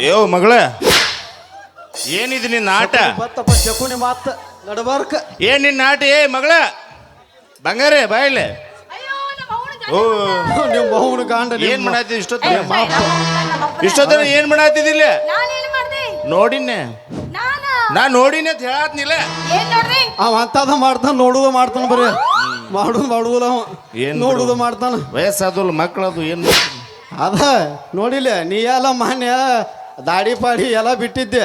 ಏ ಮಗಳ ಏನಿದು ನಿನ್ನ ಆಟ? ಬತ್ತಪ್ಪ ಚಕುನಿ ಮಾತ ನಡಬಾರ್ಕ. ಏನ್ ನಿನ್ನ ಆಟ? ಏ ಮಗಳ ಬಂಗಾರೆ ಬಾಯಿಲೆ. ಓ ನಿಮ್ಮ ಮೌನ ಗಾಂಡ ಏನ್ ಮಾಡಾತಿದ್ ಇಷ್ಟೊತ್ತ ಏನ್ ಮಾಡಾತಿದಿಲ್ಲ? ನೋಡಿನ್ನೆ ನಾ ನೋಡಿನ ಅಂತ ಹೇಳತ್ನಿಲ್ಲ. ಅವ ಅಂತದ ಮಾಡ್ತಾನ, ನೋಡುದು ಮಾಡ್ತಾನ, ಬರೀ ಮಾಡುದಿಲ್ಲ ಅವ. ಏನ್ ನೋಡುದು ಮಾಡ್ತಾನ. ವಯಸ್ಸಾದಲ್ಲ ಮಕ್ಕಳದು ಏನ್ ಅದ ನೋಡಿಲ್ಲ ನೀ ಎಲ್ಲ ಮಾನ್ಯ ದಾಡಿ ಪಾಡಿ ಎಲ್ಲ ಬಿಟ್ಟಿದ್ದೆ.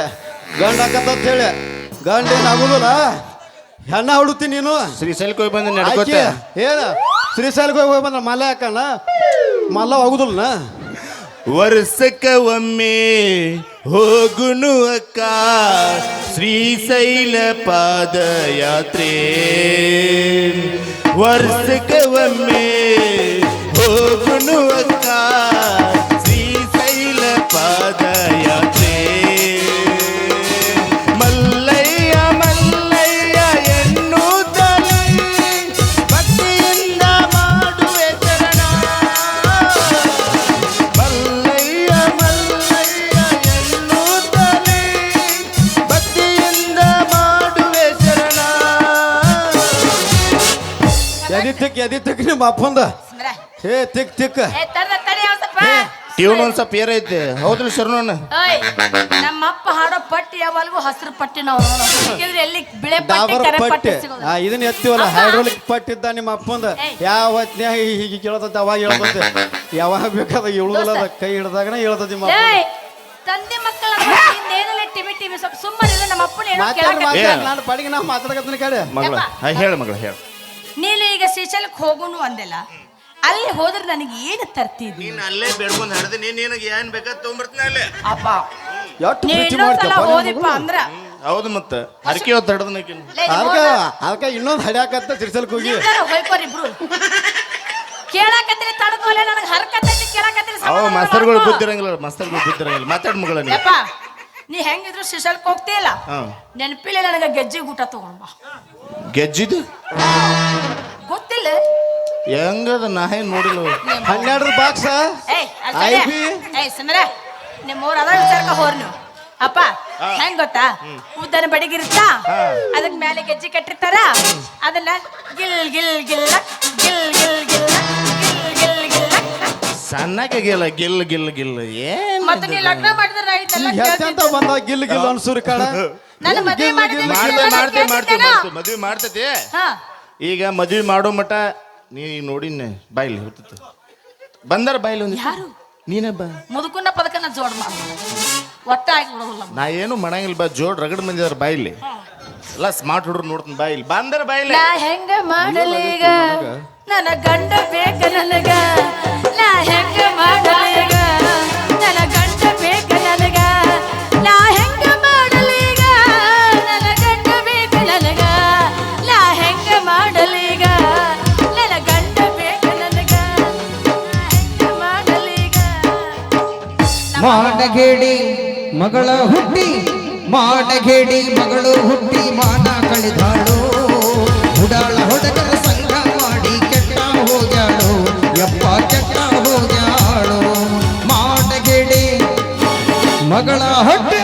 ಗಂಡ ಹಾಕತ್ತ ಹೇಳಿ ಗಂಡ ಏನಾಗುದಿಲ್ಲ, ಹೆಣ್ಣ ಹುಡುತಿ ನೀನು. ಶ್ರೀಶೈಲಕ್ಕೆ ಹೋಗಿ ಬಂದ ನಡ್ಕೋತ ಏನ ಶ್ರೀಶೈಲಕ್ಕೆ ಹೋಗಿ ಬಂದ್ರ ಮಲ್ಲ ಹಾಕಣ ಮಲ್ಲ ಹೋಗುದಿಲ್ಲ. ವರ್ಷಕ್ಕ ಒಮ್ಮೆ ಹೋಗುನು ಅಕ್ಕ ಶ್ರೀಶೈಲ ಪಾದಯಾತ್ರೆ. ವರ್ಷಕ್ಕ ಒಮ್ಮೆ ಹೋಗುನು ಅಕ್ಕ ಶ್ರೀಶೈಲ ಪಾದಯಾತ್ರೆ. ಮಲ್ಲಯ್ಯ ಮಲ್ಲಯ್ಯ ಎನ್ನುತ್ತಲೇ ಭಕ್ತಿಯಿಂದ ಮಾಡುವೆ ಚರಣ. ಮಲ್ಲಯ್ಯ ಮಲ್ಲಯ್ಯ ಎನ್ನುತ್ತಲೇ ಭಕ್ತಿಯಿಂದ ಮಾಡುವೆ ಚರಣ. ಎದಿತ್ತಕ್ಕೆ ನಿಮ್ಮ ಅಪ್ಪಂದ ಏ ತಿಕ್ ತಿಕ್ ಟ್ಯೂನ್ ಒಂದ್ ಸ್ವಲ್ಪ ಏರೈತೆ. ಹೌದ್ರಿ ಶರಣಣ್ಣ? ನಮ್ಮಪ್ಪ ಹಾಡೋ ಪಟ್ಟಿ ಯಾವಾಗಲೂ ಹಸಿರು ಪಟ್ಟಿ ನಾವು ಎಲ್ಲಿ ಬಿಳೆ ಡಾಬರ್ ಪಟ್ಟಿ ಪಟ್ಟಿ ಇದನ್ನ ಎತ್ತಿವಲ್ಲ ಹೈಡ್ರೋಲಿಕ್ ಪಟ್ಟಿದ್ದ ನಿಮ್ಮ ಅಪ್ಪಂದ. ಯಾವ ಹೊತ್ನ್ಯಾಗ ಹೀಗೆ ಕೇಳತೈತೆ ಅವಾಗ ಹೇಳ್ತೈತೆ, ಯಾವಾಗ ಬೇಕಾದ ಹೇಳುದಿಲ್ಲ, ಕೈ ಹಿಡ್ದಾಗನ ಹೇಳ್ತೈತಿ ನಿಮ್ಮ ಅಪ್ಪ. ತಂದೆ ಮಕ್ಕಳ ಟಿವಿ ಟಿವಿ ಸ್ವಲ್ಪ ಸುಮ್ಮನೆ ನಮ್ಮ ಅಪ್ಪನ ನಾನು ಪಾಡಿಗೆ ನಾ ಮಾತಾಡಕತ್ತೀನಿ ಕಡೆ. ಮಗಳ ಹೇಳ ಮಗಳ ಹೇಳ. ನೀನು ಈಗ ಶ್ರೀಶೈಲಕ್ಕೆ ಹೋಗುನು ಅಂದೆಲ್ಲ, ಅಲ್ಲಿ ಹೋದ್ರೆ ನನಗೆ ಏನು ತರ್ತಿದ್ವಿ? ನೀನ್ ಅಲ್ಲೇ ಬೇಡ್ಕೊಂಡ್ ಹಡ್ದು ನಿನಗೆ ಏನ್ ಬೇಕಾದ್ ತಗೊಂಡ್ಬರ್ತೀನಿ ಅಲ್ಲೇ. ಅಪ್ಪ ಎಷ್ಟು ನೀ ಪ್ರೀತಿ ಇನ್ನೊಂದ್ಸಲ ಮಾಡ್ತೀಯಪ್ಪ ಹೋದಿಪ್ಪ ಅಂದ್ರ ಹೌದು ಮತ್ತ ಹರಕೆ ಹೊತ್ತು ಹಡ್ದನಕಿನ್ ಅದಕ್ಕೆ ಇನ್ನೊಂದು ಹಡ್ಯಾಕತ್ತ ತಿರ್ಸಲ್ಕ್ ಹೋಗಿ ಹೋಯ್ಕೋರಿ ಇಬ್ರು ಕೇಳಾಕತ್ರಿ ತಡಕೋಲೆ ನನಗೆ ಹರ್ಕತ್ತೈತಿ ಕೇಳಾಕತ್ರಿ. ಅವ ಮಾಸ್ತರ್ಗಳು ಬುದ್ಧಿರಂಗಿಲ್ಲ, ಮಾಸ್ತರ್ಗಳು ಬುದ್ಧಿರಂಗಿಲ್ಲ. ಮಾತಾಡ್ ಮಗಳ ನೀ. ಯಪ್ಪ ನೀ ಹೆಂಗಿದ್ರು ಶ್ರೀಶೈಲಕ್ಕೆ ಹೋಗ್ತೀಯಲ್ಲ, ನೆನಪಿಲ್ಲ ನನಗೆ ಗೆಜ್ಜೆ ಊಟ ತಗೊಂಡ್ ಬಾ. ಗೆಜ್ಜಿದು ಗೊತ್ತಿಲ್ಲ ಹೆಂಗದ ನಾ ಏನ್ ನೋಡಿಲ್ಲ. 12 ಬಾಕ್ಸ ಸಮರ ನಿಮ್ಮವ್ರು ಅದ ವಿಚಾರಕ ಹೋರ್ ನೀವು. ಅಪ್ಪ ಹೆಂಗ್ ಗೊತ್ತಾ, ಉದ್ದನ ಬಡಿಗಿರುತ್ತಾ, ಅದಕ್ ಮೇಲೆ ಗೆಜ್ಜೆ ಕಟ್ಟಿರ್ತಾರ, ಅದನ್ನ ಗಿಲ್ ಗಿಲ್ ಗಿಲ್ಲ ಗಿಲ್ ಗಿಲ್ ಗಿಲ್ಲ ಗಿಲ್ ಗಿಲ್ ಗಿಲ್ಲ ಸಣ್ಣಕ್ಕೆ ಗಿಲ್ಲ ಗಿಲ್ ಗಿಲ್ ಗಿಲ್ಲ ಏನ್ ಮತ್ತೆ ನೀ ಲಗ್ನ ಮಾಡಿದ್ರೆ ಅಂತ ಬಂದ ಗಿಲ್ ಗಿಲ್ ಅನ್ಸೂರಿ ಕಾಡ. ನನ್ನ ಮದುವೆ ಮದ್ವಿ ಮಾಡ್ತತಿ. ಈಗ ಮದ್ವಿ ಮಾಡೋ ಮಟ ನೀ ನೋಡಿನ ಬಾಯ್ಲಿ ಹೊತ್ತ ಬಂದಾರ ಬಾಯ್ಲಿ ಒಂದು ಯಾರು ನೀನೇ ಬಾ. ಮುದುಕುನ್ನ ಪದಕನ್ನ ಜೋಡ್ ಮಾಡ ಒಟ್ಟ ಆಗಿ ಬಿಡೋಲ್ಲ. ನಾ ಏನು ಮಾಡಂಗಿಲ್ಲ ಬಾ. ಜೋಡ್ ರಗಡ್ ಮಂದಿದಾರ ಬಾಯ್ಲಿ ಎಲ್ಲ ಸ್ಮಾರ್ಟ್ ಹುಡುಗ್ರು ನೋಡ್ತೀನಿ ಬಾಯಿಲಿ ಬಂದಾರ ಬಾಯ್ಲಿ. ನಾ ಹೆಂಗ ಮಾಡಲೀಗ ನನ್ನ ಗಂಡ ಬೇಕ ನನಗ, ನಾ ಹೆಂಗ ಮಾಡಲೀಗ ನನ್ನ ಗಂಡ ಬೇಕ ನನಗ, ನಾ ಹೆಂಗ ಮಾಡಲೀಗ ನನ್ನ ಗಂಡ ಬೇಕ ನನಗ, ನಾ ಹೆಂಗ ಮಾಡಲೀಗ ನನ್ನ ಗಂಡ ಬೇಕ ನನಗ, ಹೆಂಗ ಮಾಡಲೀಗ. ಮಾಡಗೇಡಿ ಮಗಳ ಹುಟ್ಟಿ, ಮಾಡಗೇಡಿ ಮಗಳು ಹುಟ್ಟಿ ಮಾನ ಕಳೆದಾಳು. ಹುಡಾಳ ಹೊಡಗರ ಸಂಘ ಮಾಡಿ ಕೆಟ್ಟ ಹೋಗ್ಯಾಳು, ಯಪ್ಪ ಕೆಟ್ಟ ಹೋಗ್ಯಾಳು. ಮಾಡಗೇಡಿ ಮಗಳ ಹುಟ್ಟಿ,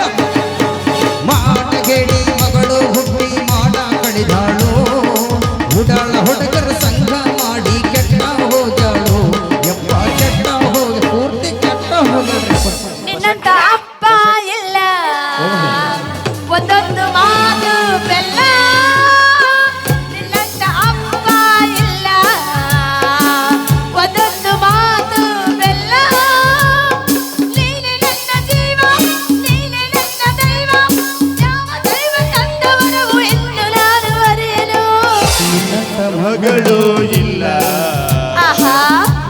ಮಾಡಗೇಡಿ ಮಗಳು ಹುಟ್ಟಿ ಮಾನ ಕಳೆದಾಳು. ಹುಡಾಳ ಹೊಡಗರ ಸಂಘ ಮಾಡಿ ಕೆಟ್ಟ ಹೋಗ್ಯಾಳು, ಯಪ್ಪ ಕೆಟ್ಟ ಹೋಗ ಪೂರ್ತಿ ಕೆಟ್ಟ ಹೋಗ್ಯಾಳು. ನಿನ್ನಂತ ಅಪ್ಪ ಇಲ್ಲ, ಒಂದೊಂದು ಮಾತು ಬೆಲ್ಲ. ನಿನ್ನಂತ ಅಪ್ಪ ಇಲ್ಲ, ಒಂದೊಂದು ಮಾತು ಬೆಲ್ಲ. ನೀನೆ ನನ್ನ ಜೀವ, ನೀನೆ ನನ್ನ ದೈವ, ಯಾವ ದೈವ ತಂದವರವು ಎಂದು ನಾನು ಅರಿಯನು. ನಿನ್ನಂತ ಮಗಳು ಇಲ್ಲ, ಆಹಾ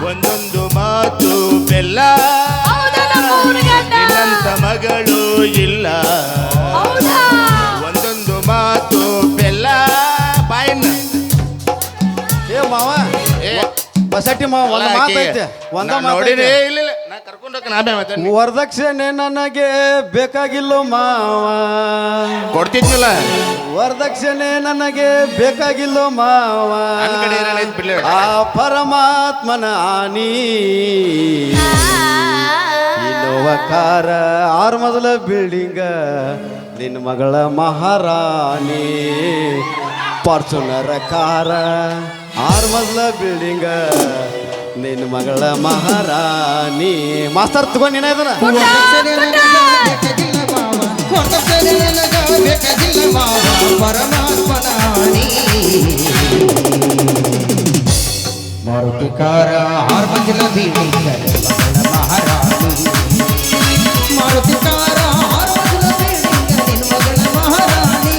ಒಂದೊಂದು ಮಾತು ಬೆಲ್ಲ. ಹೌದಲ್ಲ ಮೂರುಗಂಡ, ನಿನ್ನಂತ ಮಗಳು ಇಲ್ಲ, ಹೌದಾ ಒಂದೊಂದು ಮಾತು ಬೆಲ್ಲ. ಬಾಯಿನ ಏ ಮಾವ ಬಸಟ್ಟಿ ಮಾವ ಒಂದು ಮಾತೈತೆ, ಒಂದ ನೋಡಿರಿ. ಮಾತೈತೆ. ಇಲ್ಲ ನಾ ಕರ್ಕೊಂಡೋಗ ನಾ ಬೇ ಮಾತಾಡಿ ವರದಕ್ಷಿಣೆ ನನಗೆ ಬೇಕಾಗಿಲ್ಲ ಮಾವ, ಕೊಡ್ತಿದ್ನಲ್ಲ. ವರದಕ್ಷಿಣೆ ನನಗೆ ಬೇಕಾಗಿಲ್ಲ ಮಾವ, ನನ್ ಕಡೆ ಏನಾಯ್ತು ಬಿಡ್ಲಿ. ಆ ಪರಮಾತ್ಮನ ಆನಿ. ಇನ್ನು ಇನೋವಾ ಕಾರ 6 ಮಜಲ ಬಿಲ್ಡಿಂಗ ನಿನ್ನ ಮಗಳ ಮಹಾರಾಣಿ ಫಾರ್ಚುನರ್ ಕಾರ 6 ಮಜಲ ಬಿಲ್ಡಿಂಗ ನಿನ್ನ ಮಗಳ ಮಹಾರಾಣಿ ಮಾಸ್ತರ್ ತಗೊಂಡಿನ ಇದನ್ನ ಪರಮಾತ್ಮನಾಣಿ ಮಾರುತಿ ಕಾರ 6 ಮಂಜಿಲ ಬಿಲ್ಡಿಂಗ್ ಮಹಾರಾಣಿ ಮಾರುತಿ ಕಾರ 6 ಮಂಜಿಲ ಬಿಲ್ಡಿಂಗ್ ನಿನ್ನ ಮಗಳ ಮಹಾರಾಣಿ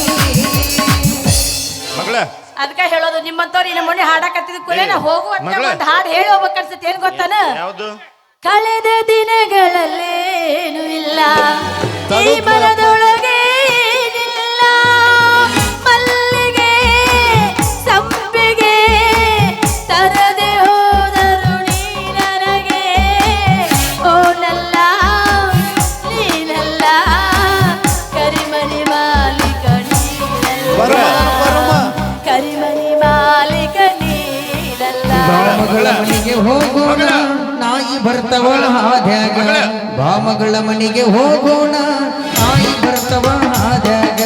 ಮಗಳ ಅದಕ್ಕೆ ಹೇಳೋದು ನಿಮ್ಮಂತವ್ರು ಇನ್ನ ಮೊನ್ನೆ ಹಾಡಕತ್ತಿದ ಕೂಡಲೇ ನಾ ಹೋಗುವ ಮಗಳೇ. ಒಂದು ಹಾಡು ಹೇಳಿ ಹೋಗ್ಬೇಕನ್ಸುತ್ತೆ ಏನ್ ಗೊತ್ತಾನ ಯಾವುದು ಕಳೆದ ದಿನಗಳಲ್ಲೇನು ಇಲ್ಲ ಈ ಮನದೊಳಗೆ ಏನಿಲ್ಲ ಮಲ್ಲಿಗೆ ಸಂಪಿಗೆ ತರದೆ ಹೋದರು ನೀ ನನಗೆ ಓನಲ್ಲ ನೀನಲ್ಲ ಕರಿಮಣಿ ಮಾಲೀಕ ನೀನಲ್ಲ ಕರಿಮಣಿ ಮಾಲೀಕ ನೀನಲ್ಲ ಬಾಮಗಳ ಮನೆಗೆ ಹೋಗೋಣ ನಾಯಿ ಬರ್ತವ ಹಾದ್ಯಾಗ ಬಾಮಗಳ ಮನೆಗೆ ಹೋಗೋಣ ನಾಯಿ ಬರ್ತವ ಹಾದ್ಯಾಗ